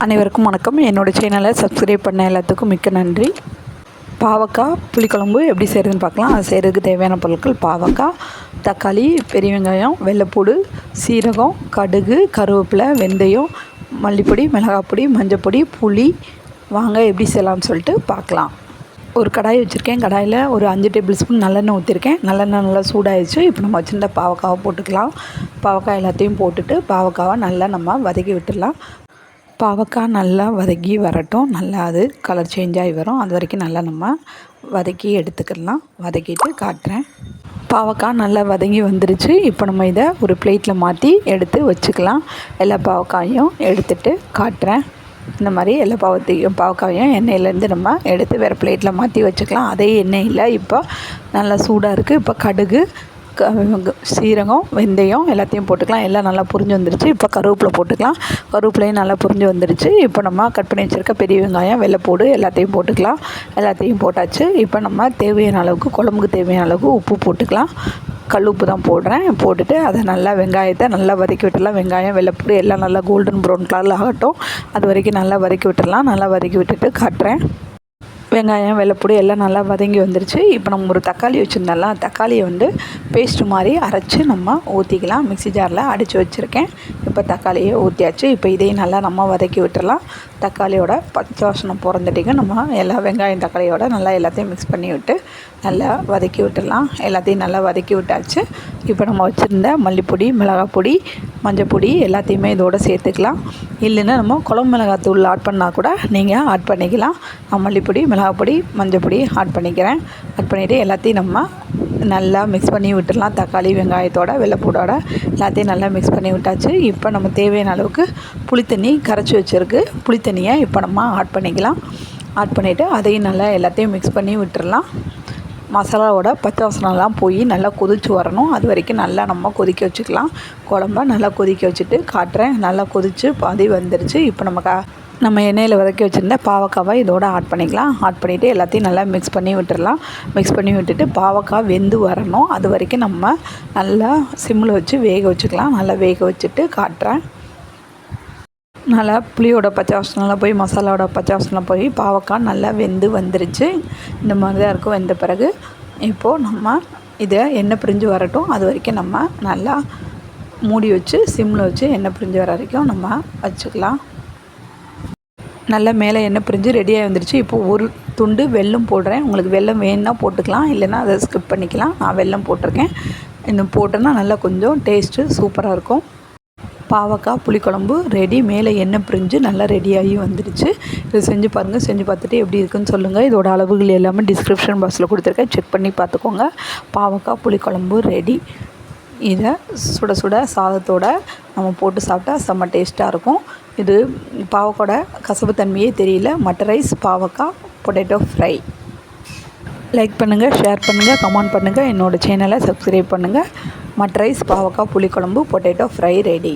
அனைவருக்கும் வணக்கம். என்னோடய சேனலை சப்ஸ்கிரைப் பண்ண எல்லாத்துக்கும் மிக்க நன்றி. பாவக்காய் புளிக்குழம்பு எப்படி செய்கிறதுன்னு பார்க்கலாம். அது செய்கிறதுக்கு தேவையான பொருட்கள்: பாவக்காய், தக்காளி, பெரிய வெங்காயம், வெள்ளைப்பூடு, சீரகம், கடுகு, கருவேப்பிலை, வெந்தயம், மல்லிப்பொடி, மிளகாப்பொடி, மஞ்சப்பொடி, புளி. வாங்க எப்படி செய்யலாம்னு சொல்லிட்டு பார்க்கலாம். ஒரு கடாய் வச்சுருக்கேன். கடாயில் ஒரு 5 டேபிள் ஸ்பூன் நல்லெண்ணெய் ஊற்றிருக்கேன். நல்லெண்ணெய் நல்லா சூடாகிடுச்சு. இப்போ நம்ம வச்சுருந்த பாவக்காவை போட்டுக்கலாம். பாவக்காய் எல்லாத்தையும் போட்டுட்டு பாவக்காவை நல்லா நம்ம வதக்கி விட்டுடலாம். பாவக்காய் நல்லா வதக்கி வரட்டும். நல்லா அது கலர் சேஞ்ச் ஆகி வரும். அது வரைக்கும் நல்லா நம்ம வதக்கி எடுத்துக்கலாம். வதக்கிட்டு காட்டுறேன். பாவக்காய் நல்லா வதங்கி வந்துருச்சு. இப்போ நம்ம இதை ஒரு பிளேட்டில் மாற்றி எடுத்து வச்சுக்கலாம். எல்லா பாவக்காயும் எடுத்துகிட்டு காட்டுறேன். இந்த மாதிரி எல்லா பாவக்காயும் எண்ணெயிலேருந்து நம்ம எடுத்து வேறு பிளேட்டில் மாற்றி வச்சுக்கலாம். அதே எண்ணெயில் இப்போ நல்லா சூடாக இருக்குது. இப்போ கடுகு, சீரகம், வெந்தயம் எல்லாத்தையும் போட்டுக்கலாம். எல்லாம் நல்லா புரிஞ்சு வந்துருச்சு. இப்போ கருவேப்பிலை போட்டுக்கலாம். கருவேப்பிலையும் நல்லா புரிஞ்சு வந்துருச்சு. இப்போ நம்ம கட் பண்ணி வச்சுருக்க பெரிய வெங்காயம், வெள்ளைப்பூடு எல்லாத்தையும் போட்டுக்கலாம். எல்லாத்தையும் போட்டாச்சு. இப்போ நம்ம தேவையான அளவுக்கு, குழம்புக்கு தேவையான அளவுக்கு உப்பு போட்டுக்கலாம். கல் உப்பு தான் போடுறேன். போட்டுட்டு அதை நல்லா வெங்காயத்தை நல்லா வதக்கி விட்டுடலாம். வெங்காயம், வெள்ளைப்பூடு எல்லாம் நல்லா கோல்டன் ப்ரௌன் கலரில் ஆகட்டும். அது வரைக்கும் நல்லா வதக்கி விட்டுடலாம். நல்லா வதக்கி விட்டுட்டு காட்டுறேன். வெங்காயம், வெள்ளைப்பூடு எல்லாம் நல்லா வதங்கி வந்துருச்சு. இப்போ நம்ம ஒரு தக்காளி வச்சுருந்தோம்ல, தக்காளியை பேஸ்ட்டு மாதிரி அரைச்சி நம்ம ஊற்றிக்கலாம். மிக்ஸி ஜாரில் அடித்து வச்சுருக்கேன். இப்போ தக்காளியை ஊற்றியாச்சு. இப்போ இதையும் நல்லா நம்ம வதக்கி விட்டுடலாம். தக்காளியோட பச்சை வாசனை போகிறதுட்டிங்க நம்ம எல்லா வெங்காயம் தக்காளியோட நல்லா எல்லாத்தையும் மிக்ஸ் பண்ணி விட்டு நல்லா வதக்கி விட்டுடலாம். எல்லாத்தையும் நல்லா வதக்கி விட்டாச்சு. இப்போ நம்ம வச்சுருந்த மல்லிப்பொடி, மிளகாப்பொடி, மஞ்சப்பொடி எல்லாத்தையுமே இதோடு சேர்த்துக்கலாம். இல்லைன்னா நம்ம குழம்பு மிளகாத்தூள் ஆட் பண்ணால் கூட நீங்கள் ஆட் பண்ணிக்கலாம். நான் மல்லிப்பொடி, மிளகாப்பொடி, மஞ்சப்பொடி ஆட் பண்ணிக்கிறேன். ஆட் பண்ணிவிட்டு எல்லாத்தையும் நம்ம நல்லா மிக்ஸ் பண்ணி விட்டுடலாம். தக்காளி, வெங்காயத்தோட, வெள்ளைப்பூடோட எல்லாத்தையும் நல்லா மிக்ஸ் பண்ணி விட்டாச்சு. இப்போ நம்ம தேவையான அளவுக்கு புளித்தண்ணி கரைச்சி வச்சுருக்கு. புளித்தண்ணியை இப்போ நம்ம ஆட் பண்ணிக்கலாம். ஆட் பண்ணிவிட்டு அதையும் நல்லா எல்லாத்தையும் மிக்ஸ் பண்ணி விட்டுடலாம். மசாலாவோட பச்சை வாசனைலாம் போய் நல்லா கொதிச்சு வரணும். அது வரைக்கும் நல்லா நம்ம கொதிக்க வச்சுக்கலாம். குழம்ப நல்லா கொதிக்க வச்சுட்டு காட்டுறேன். நல்லா கொதித்து பாதி வந்துருச்சு. இப்போ நம்ம எண்ணெயில் வதக்கி வச்சுருந்த பாவக்காவை இதோடு ஆட் பண்ணிக்கலாம். ஆட் பண்ணிவிட்டு எல்லாத்தையும் நல்லா மிக்ஸ் பண்ணி விட்டுடலாம். மிக்ஸ் பண்ணி விட்டுட்டு பாவக்காய் வெந்து வரணும். அது வரைக்கும் நம்ம நல்லா சிம்மில் வச்சு வேக வச்சுக்கலாம். நல்லா வேக வச்சுட்டு காட்டுறேன். நல்லா புளியோட பச்சை வாசனைலாம் போய், மசாலாவோட பச்சை வாசனை போய் பாவக்காய் நல்லா வெந்து வந்துருச்சு. இந்த மாதிரி தான் இருக்கும். வெந்த பிறகு இப்போது நம்ம இதை எண்ணெய் பிரிஞ்சு வரட்டும். அது வரைக்கும் நம்ம நல்லா மூடி வச்சு சிம்மில் வச்சு எண்ணெய் பிரிஞ்சு வர வரைக்கும் நம்ம வச்சுக்கலாம். நல்லா மேலே எண்ணெய் பிரிஞ்சு ரெடியாக வந்துருச்சு. இப்போது ஒரு துண்டு வெல்லம் போடுறேன். உங்களுக்கு வெல்லம் வேணுன்னா போட்டுக்கலாம், இல்லைன்னா அதை ஸ்கிப் பண்ணிக்கலாம். நான் வெல்லம் போட்டிருக்கேன். இன்னும் போட்டோன்னா நல்லா கொஞ்சம் டேஸ்ட்டு சூப்பராக இருக்கும். பாவக்காய் புளிக்குழம்பு ரெடி. மேலே எண்ணெய் பிரிஞ்சு நல்லா ரெடியாகி வந்துடுச்சு. இதை செஞ்சு பாருங்கள். செஞ்சு பார்த்துட்டு எப்படி இருக்குன்னு சொல்லுங்கள். இதோட அளவுகள் எல்லாமே டிஸ்கிரிப்ஷன் பாக்ஸில் கொடுத்துருக்கேன். செக் பண்ணி பார்த்துக்கோங்க. பாவக்காய் புளிக்குழம்பு ரெடி. இதை சுட சுட சாதத்தோடு நம்ம போட்டு சாப்பிட்டா செம்ம டேஸ்ட்டாக இருக்கும். இது பாவக்காயோட கசப்பு தன்மையே தெரியல. மட்டர் ரைஸ், பாவக்காய், பொட்டேட்டோ ஃப்ரை. லைக் பண்ணுங்கள், ஷேர் பண்ணுங்கள், கமெண்ட் பண்ணுங்கள். என்னோடய சேனலை சப்ஸ்கிரைப் பண்ணுங்கள். மட்டர் ரைஸ், பாவக்காய் புளிக்குழம்பு, பொட்டேட்டோ ஃப்ரை ரெடி.